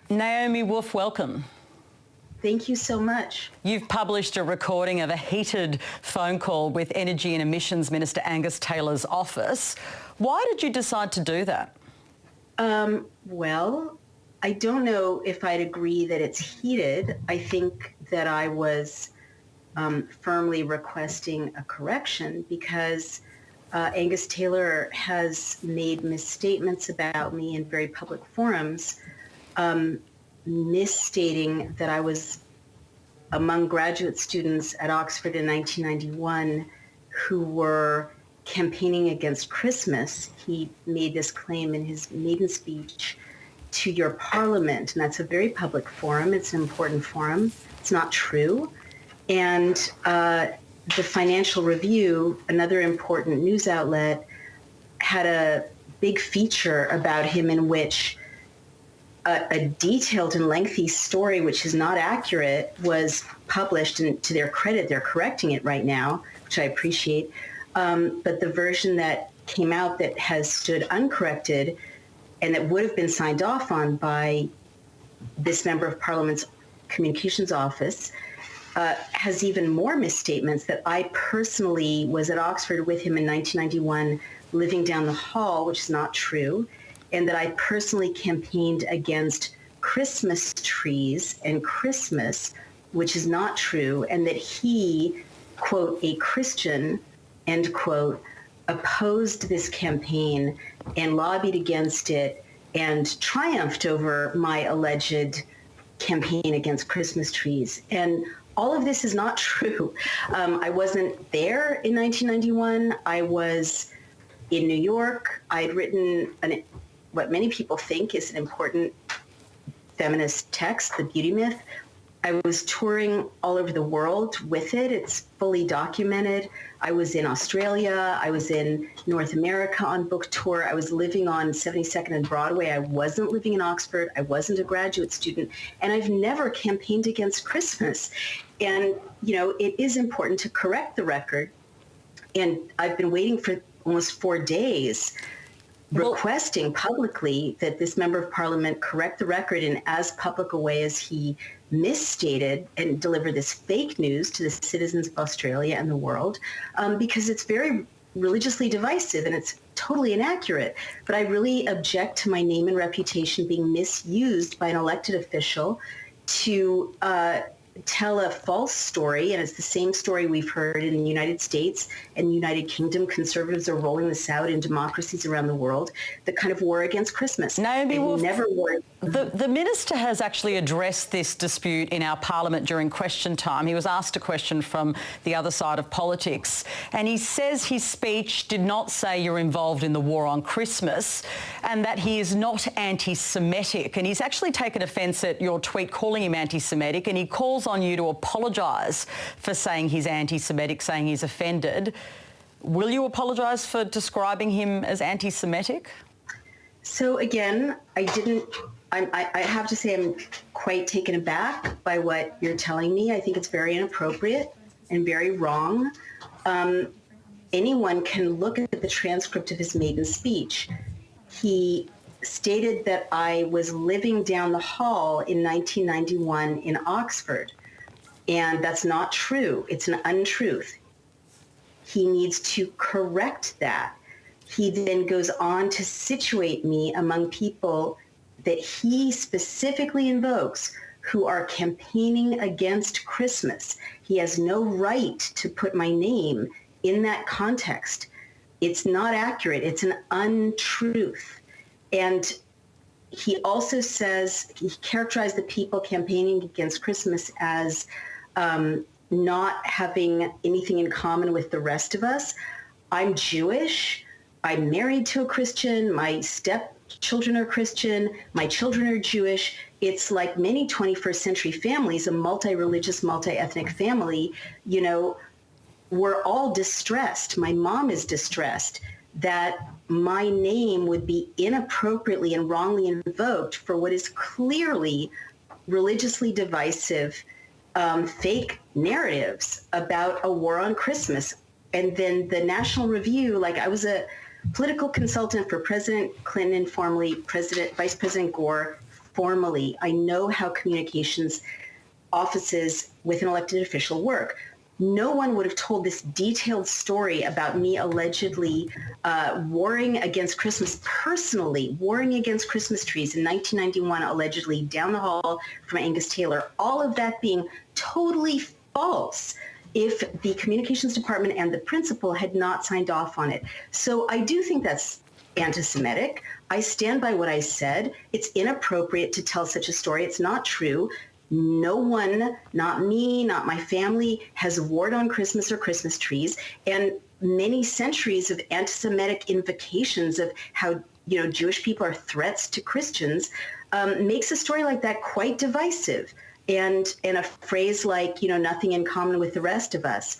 Naomi Wolf, welcome. Thank you so much. You've published a recording of a heated phone call with Energy and Emissions Minister Angus Taylor's office. Why did you decide to do that? Well, I don't know if I'd agree that it's heated. I think that I was firmly requesting a correction because Angus Taylor has made misstatements about me in very public forums, misstating that I was among graduate students at Oxford in 1991 who were campaigning against Christmas. He made this claim in his maiden speech to your parliament, and that's a very public forum. It's an important forum. It's not true. And the Financial Review, another important news outlet, had a big feature about him in which a detailed and lengthy story, which is not accurate, was published, and to their credit, they're correcting it right now, which I appreciate. But the version that came out that has stood uncorrected and that would have been signed off on by this member of Parliament's communications office has even more misstatements that I personally was at Oxford with him in 1991, living down the hall, which is not true, and that I personally campaigned against Christmas trees and Christmas, which is not true, and that he, quote, a Christian, end quote, opposed this campaign and lobbied against it and triumphed over my alleged campaign against Christmas trees. And all of this is not true. I wasn't there in 1991. I was in New York. I'd written what many people think is an important feminist text, The Beauty Myth. I was touring all over the world with it. It's fully documented. I was in Australia. I was in North America on book tour. I was living on 72nd and Broadway. I wasn't living in Oxford. I wasn't a graduate student. And I've never campaigned against Christmas. And, you know, it is important to correct the record. And I've been waiting for almost 4 days requesting publicly that this member of Parliament correct the record in as public a way as he misstated and delivered this fake news to the citizens of Australia and the world, because it's very religiously divisive and it's totally inaccurate. But I really object to my name and reputation being misused by an elected official to tell a false story, and it's the same story we've heard in the United States and the United Kingdom. Conservatives are rolling this out in democracies around the world, the kind of war against Christmas. Naomi Wolf, never worked. The minister has actually addressed this dispute in our parliament during question time. He was asked a question from the other side of politics, and he says his speech did not say you're involved in the war on Christmas and that he is not anti-Semitic. And he's actually taken offence at your tweet calling him anti-Semitic, and he calls on you to apologise for saying he's anti-Semitic, saying he's offended. Will you apologise for describing him as anti-Semitic? So again, I have to say I'm quite taken aback by what you're telling me. I think it's very inappropriate and very wrong. Anyone can look at the transcript of his maiden speech. He stated that I was living down the hall in 1991 in Oxford. And that's not true. It's an untruth. He needs to correct that. He then goes on to situate me among people that he specifically invokes who are campaigning against Christmas. He has no right to put my name in that context. It's not accurate. It's an untruth. And he also says, he characterized the people campaigning against Christmas as not having anything in common with the rest of us. I'm Jewish. I'm married to a Christian. My stepchildren are Christian. My children are Jewish. It's like many 21st century families, a multi-religious, multi-ethnic family. You know, we're all distressed. My mom is distressed that my name would be inappropriately and wrongly invoked for what is clearly religiously divisive fake narratives about a war on Christmas. And then the National Review, like I was a political consultant for President Clinton, formerly Vice President Gore, formally. I know how communications offices with an elected official work. No one would have told this detailed story about me allegedly warring against Christmas, personally warring against Christmas trees in 1991, allegedly down the hall from Angus Taylor. All of that being totally false if the communications department and the principal had not signed off on it. So I do think that's anti-Semitic. I stand by what I said. It's inappropriate to tell such a story. It's not true. No one, not me, not my family, has warred on Christmas or Christmas trees. And many centuries of anti-Semitic invocations of how, Jewish people are threats to Christians makes a story like that quite divisive. And a phrase like, nothing in common with the rest of us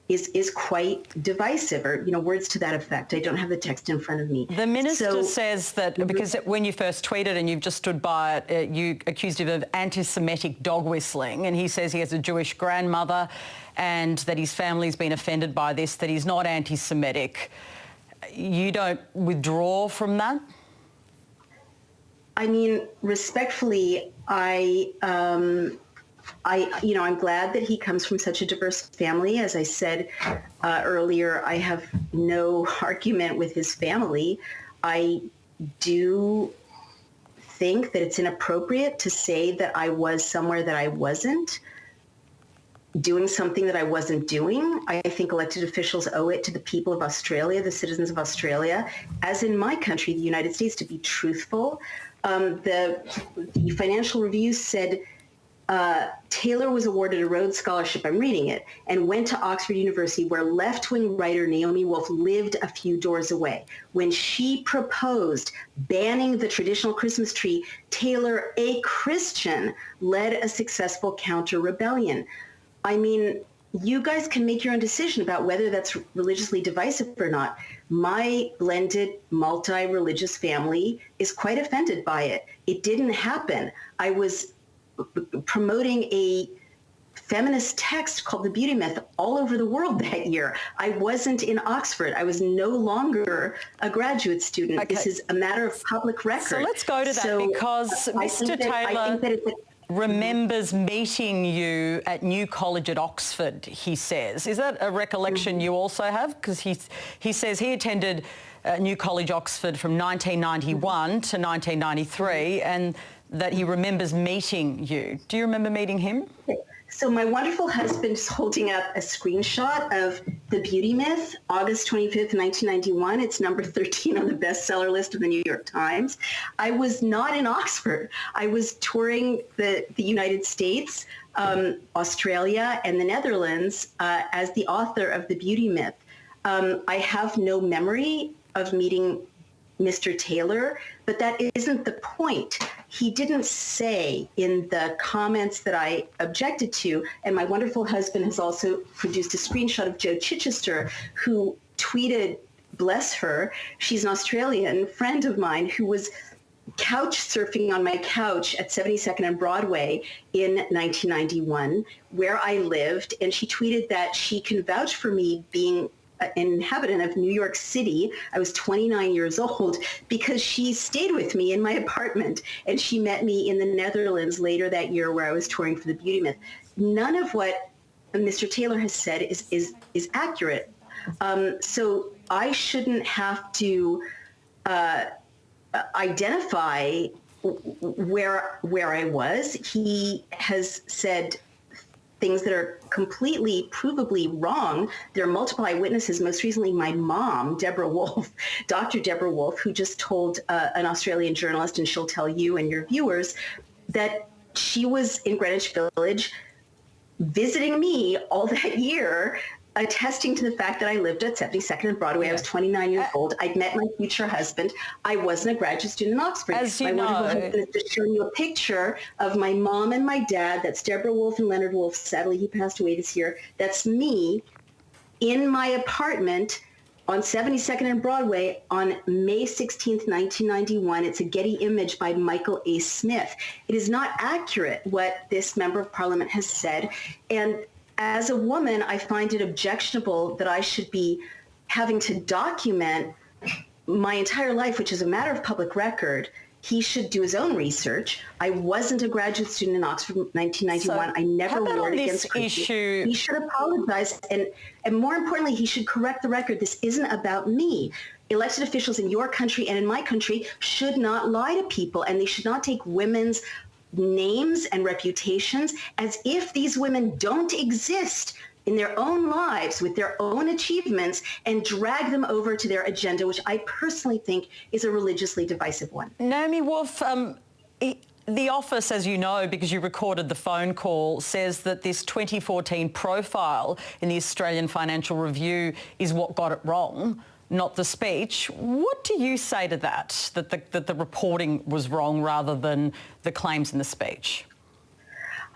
is quite divisive, or, words to that effect. I don't have the text in front of me. The minister says that, because when you first tweeted and you've just stood by it, you accused him of anti-Semitic dog whistling, and he says he has a Jewish grandmother and that his family's been offended by this, that he's not anti-Semitic. You don't withdraw from that? I mean, respectfully, I'm glad that he comes from such a diverse family. As I said earlier, I have no argument with his family. I do think that it's inappropriate to say that I was somewhere that I wasn't, doing something that I wasn't doing. I think elected officials owe it to the people of Australia, the citizens of Australia, as in my country, the United States, to be truthful. The Financial Review said Taylor was awarded a Rhodes Scholarship, I'm reading it, and went to Oxford University, where left-wing writer Naomi Wolf lived a few doors away. When she proposed banning the traditional Christmas tree, Taylor, a Christian, led a successful counter-rebellion. I mean, you guys can make your own decision about whether that's religiously divisive or not. My blended, multi-religious family is quite offended by it. It didn't happen. I was promoting a feminist text called The Beauty Myth all over the world that year. I wasn't in Oxford. I was no longer a graduate student. Okay. This is a matter of public record. So let's go to that, because Mr. Taylor remembers meeting you at New College at Oxford, he says. Is that a recollection you also have? Because he says he attended New College, Oxford from 1991 to 1993, and that he remembers meeting you. Do you remember meeting him? So my wonderful husband is holding up a screenshot of The Beauty Myth, August 25th, 1991. It's number 13 on the bestseller list of the New York Times. I was not in Oxford. I was touring the United States, Australia, and the Netherlands as the author of The Beauty Myth. I have no memory of meeting Mr. Taylor, but that isn't the point. He didn't say in the comments that I objected to, and my wonderful husband has also produced a screenshot of Jo Chichester, who tweeted, bless her, she's an Australian friend of mine who was couch surfing on my couch at 72nd and Broadway in 1991, where I lived, and she tweeted that she can vouch for me being an inhabitant of New York City. I was 29 years old because she stayed with me in my apartment, and she met me in the Netherlands later that year where I was touring for The Beauty Myth. None of what Mr. Taylor has said is accurate. So I shouldn't have to identify where I was. He has said things that are completely provably wrong. There are multiple eyewitnesses, most recently my mom, Deborah Wolf, Dr. Deborah Wolf, who just told an Australian journalist, and she'll tell you and your viewers, that she was in Greenwich Village visiting me all that year, attesting to the fact that I lived at 72nd and Broadway. I was 29 years old. I'd met my future husband. I wasn't a graduate student in Oxford. As you my wonderful husband is just showing you a picture of my mom and my dad. That's Deborah Wolf and Leonard Wolf. Sadly, he passed away this year. That's me in my apartment on 72nd and Broadway on May 16th, 1991. It's a Getty image by Michael A. Smith. It is not accurate what this member of parliament has said. And as a woman, I find it objectionable that I should be having to document my entire life, which is a matter of public record, he should do his own research. I wasn't a graduate student in Oxford in 1991. So I never how about warred on against this Christians. issue? He should apologize, and more importantly, he should correct the record. This isn't about me. Elected officials in your country and in my country should not lie to people, and they should not take women's names and reputations as if these women don't exist in their own lives with their own achievements and drag them over to their agenda, which I personally think is a religiously divisive one. Naomi Wolf, the office, as you know, because you recorded the phone call, says that this 2014 profile in the Australian Financial Review is what got it wrong, not the speech. What do you say to that, that the reporting was wrong rather than the claims in the speech?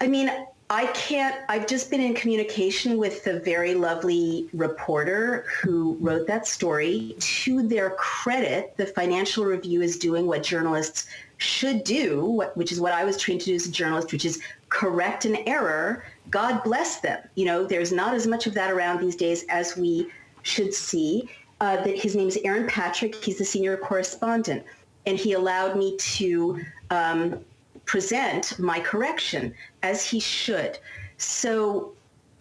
I mean, I've just been in communication with the very lovely reporter who wrote that story. To their credit, the Financial Review is doing what journalists should do, which is what I was trained to do as a journalist, which is correct an error. God bless them. You know, there's not as much of that around these days as we should see. That his name is Aaron Patrick. He's the senior correspondent, and he allowed me to present my correction, as he should. So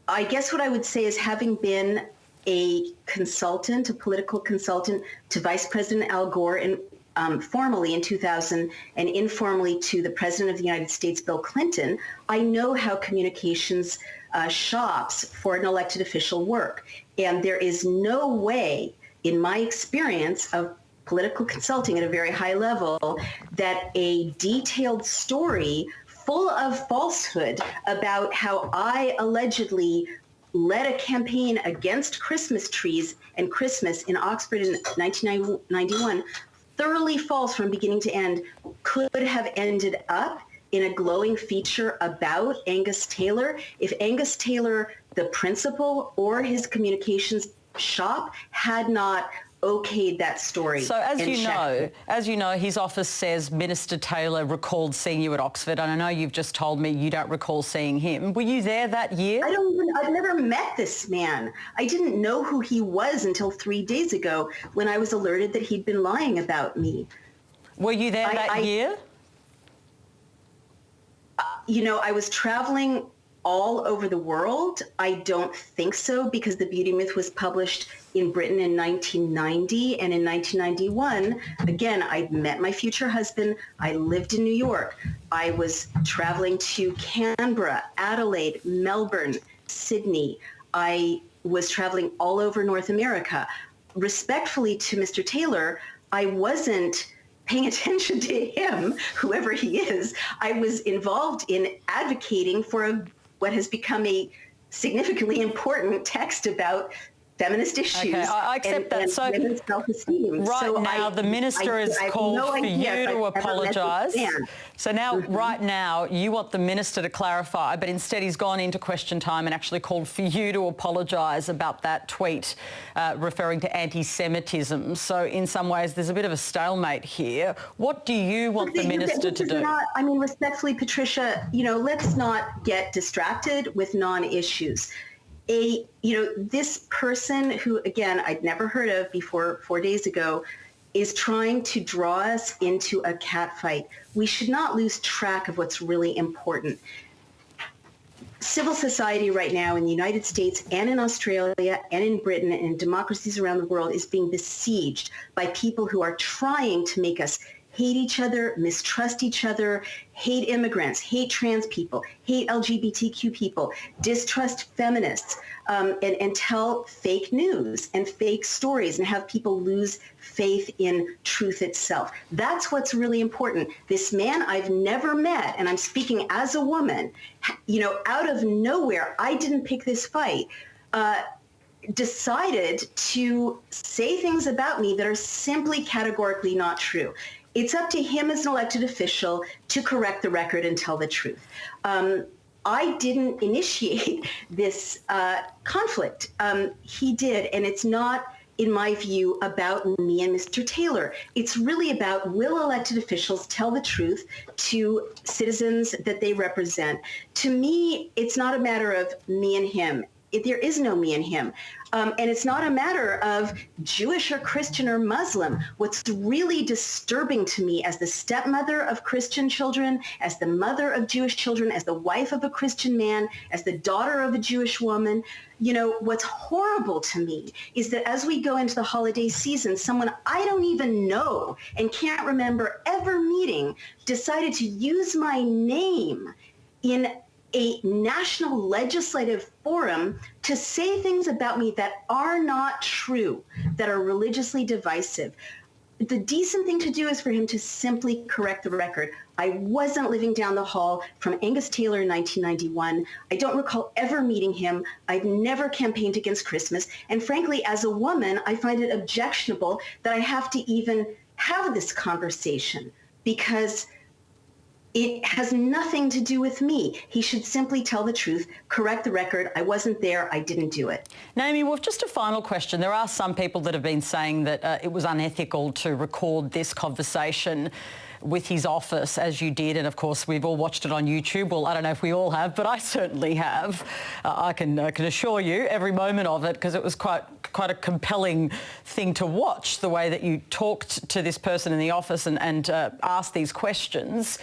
I guess what I would say is, having been a consultant, a political consultant to Vice President Al Gore formally in 2000 and informally to the President of the United States, Bill Clinton, I know how communications shops for an elected official work. And there is no way, in my experience of political consulting at a very high level, that a detailed story full of falsehood about how I allegedly led a campaign against Christmas trees and Christmas in Oxford in 1991, thoroughly false from beginning to end, could have ended up in a glowing feature about Angus Taylor. If Angus Taylor, the principal, or his communications shop had not okayed that story. So as you know, his office says Minister Taylor recalled seeing you at Oxford, and I know you've just told me you don't recall seeing him. Were you there that year? I've never met this man. I didn't know who he was until 3 days ago when I was alerted that he'd been lying about me. Were you there that year? You know, I was traveling all over the world. I don't think so, because The Beauty Myth was published in Britain in 1990, and in 1991, again, I met my future husband. I lived in New York. I was traveling to Canberra, Adelaide, Melbourne, Sydney. I was traveling all over North America. Respectfully to Mr. Taylor, I wasn't paying attention to him, whoever he is. I was involved in advocating for what has become a significantly important text about feminist issues. Okay, I accept that. And so women's self-esteem. Right now, the minister has called for you to apologise. So now, right now, you want the minister to clarify, but instead he's gone into question time and actually called for you to apologise about that tweet referring to anti-Semitism. So in some ways, there's a bit of a stalemate here. What do you want the minister to do? I mean, respectfully, Patricia, you know, let's not get distracted with non-issues. This person who, again, I'd never heard of before 4 days ago, is trying to draw us into a catfight. We should not lose track of what's really important. Civil society right now in the United States and in Australia and in Britain and in democracies around the world is being besieged by people who are trying to make us hate each other, mistrust each other, hate immigrants, hate trans people, hate LGBTQ people, distrust feminists, and tell fake news and fake stories and have people lose faith in truth itself. That's what's really important. This man I've never met, and I'm speaking as a woman, you know, out of nowhere, I didn't pick this fight, decided to say things about me that are simply categorically not true. It's up to him as an elected official to correct the record and tell the truth. I didn't initiate this conflict. He did, and it's not, in my view, about me and Mr. Taylor. It's really about, will elected officials tell the truth to citizens that they represent? To me, it's not a matter of me and him. There is no me and him. And it's not a matter of Jewish or Christian or Muslim. What's really disturbing to me as the stepmother of Christian children, as the mother of Jewish children, as the wife of a Christian man, as the daughter of a Jewish woman, what's horrible to me is that as we go into the holiday season, someone I don't even know and can't remember ever meeting decided to use my name in a national legislative forum to say things about me that are not true, that are religiously divisive. The decent thing to do is for him to simply correct the record. I wasn't living down the hall from Angus Taylor in 1991. I don't recall ever meeting him. I've never campaigned against Christmas. And frankly, as a woman, I find it objectionable that I have to even have this conversation because it has nothing to do with me. He should simply tell the truth, correct the record. I wasn't there. I didn't do it. Naomi Wolf, just a final question. There are some people that have been saying that it was unethical to record this conversation with his office as you did, and of course we've all watched it on YouTube. Well, I don't know if we all have, but I certainly have. I can assure you every moment of it, because it was quite a compelling thing to watch, the way that you talked to this person in the office and asked these questions.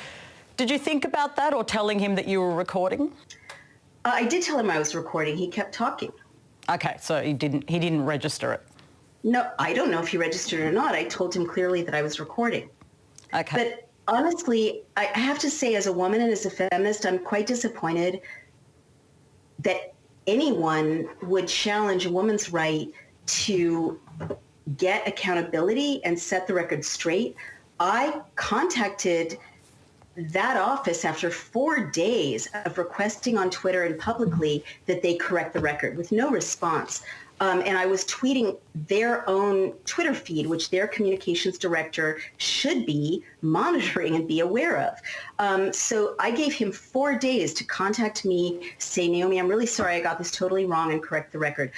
Did you think about that, or telling him that you were recording? I did tell him I was recording. He kept talking. Okay, so he didn't register it. No, I don't know if he registered or not. I told him clearly that I was recording. Okay. But honestly, I have to say, as a woman and as a feminist, I'm quite disappointed that anyone would challenge a woman's right to get accountability and set the record straight. I contacted that office after 4 days of requesting on Twitter and publicly that they correct the record with no response. And I was tweeting their own Twitter feed, which their communications director should be monitoring and be aware of. So I gave him 4 days to contact me, say, Naomi, I'm really sorry I got this totally wrong, and correct the record.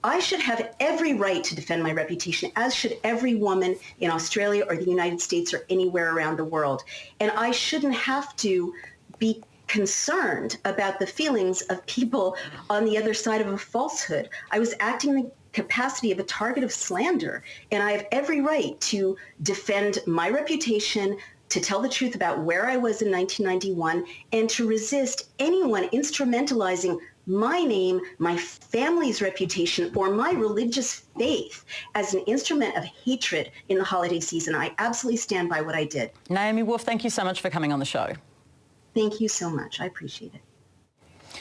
I should have every right to defend my reputation, as should every woman in Australia or the United States or anywhere around the world. And I shouldn't have to be concerned about the feelings of people on the other side of a falsehood. I was acting in the capacity of a target of slander, and I have every right to defend my reputation, to tell the truth about where I was in 1991, and to resist anyone instrumentalizing my name, my family's reputation, or my religious faith as an instrument of hatred in the holiday season. I absolutely stand by what I did. Naomi Wolf, thank you so much for coming on the show. Thank you so much. I appreciate it.